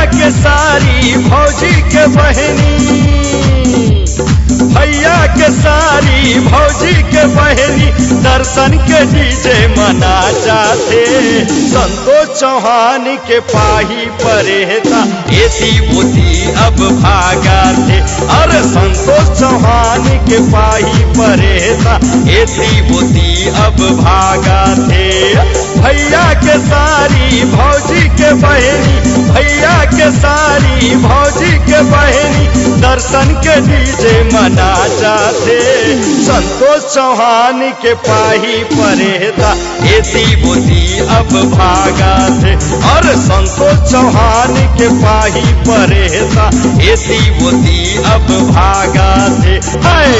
के सारी भौजी के बहनी, भैया के सारी भौजी के बहनी दर्शन के डीजे मना जाते। संतोष चौहान के पाही परेता एती बोती अब भागा थे। अरे संतोष चौहान के पाही परेता एती बोती अब भागा थे। भैया के सारी भौजी के बहनी, भैया के सारी भौजी के बहनी दर्शन के डीजे मना जाते। संतोष चौहान के पाही परेता एती बोती अब भागा थे। और संतोष चौहान के पाही परेता एती बोती अब भागा थे। हाय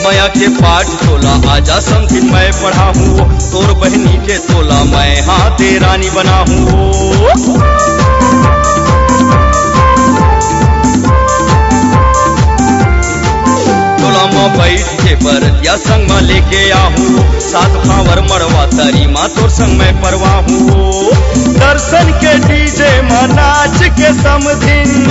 माया के पाठ तोला आजा समझी मैं पढ़ा हूँ, तोर बहनी के तोला मैं हाथे रानी बना हूँ। तोला माँ बैठ के बरतिया संग में लेके आहूँ, सात फावर मरवा तरी माँ तोर संग मैं परवा हूँ। दर्शन के डीजे माँ नाच के समधिन,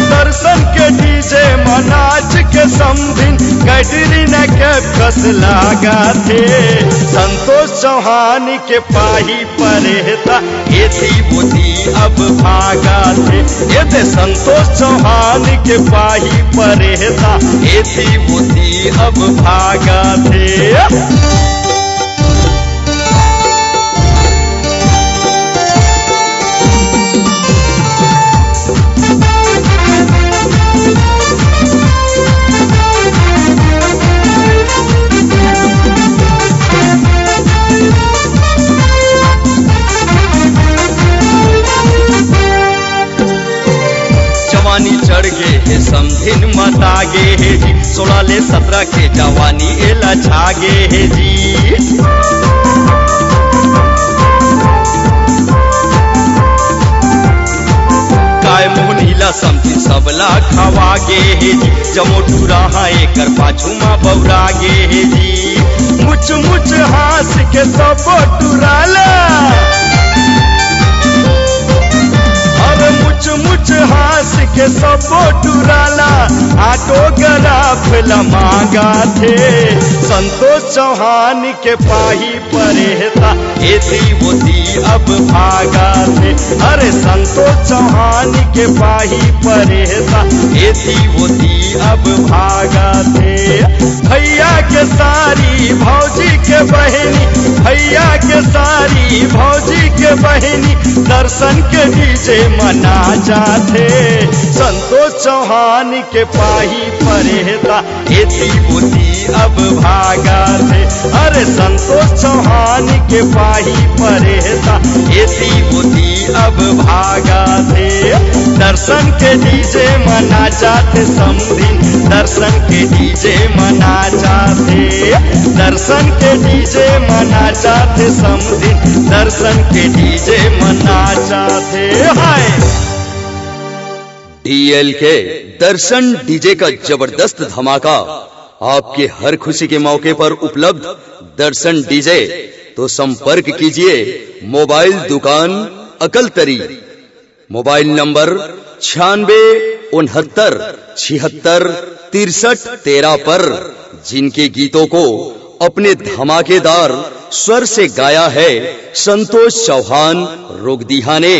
दर्शन के डीजे मनाच के समधिन कैटरीना के कस लागा थे। संतोष चौहान के पाही परेता एती बोती अब भागा थे। ये संतोष चौहान के पाही परेता एती बोती अब भागा थे। जवानी चढ़ गे है समधिन मता गे है जी, 16 ले 17 के जवानी एला छागे है जी। काय मोहनीला समधिन सबला खवा गे है जी, जमोटू रहा एकर पाछू मा बौरा गे है जी। मुच मुच हास के सब टुराला, मुच मुच हास के सब टुराला ऑटोग्राफ मांगा थे। संतोष चौहान के पाही परेता एती बोती अब भागा थे। अरे संतोष चौहान के पाही परेता एती बोती अब भागा थे। भैया के सारी भौजी के बहनी, भैया के सारी भौजी के बहनी दर्शन के डीजे मना जाते। संतोष चौहान के पाही परेता एती बोती अब भागा थे। अरे संतोष चौहान के पाही परेता एती बोती अब भागा थे। दर्शन के डीजे मना जाते समधिन, दर्शन के डीजे मना जाते। दर्शन के डीजे मना जाते समधिन, दर्शन के डीजे मना जाते। हाय DLK दर्शन डीजे का जबरदस्त धमाका आपके हर खुशी के मौके पर उपलब्ध दर्शन डीजे। तो संपर्क कीजिए मोबाइल दुकान अकलतरी, मोबाइल नंबर 96 69 76 63 13 पर, जिनके गीतों को अपने धमाकेदार स्वर से गाया है संतोष चौहान रोगदीहा ने।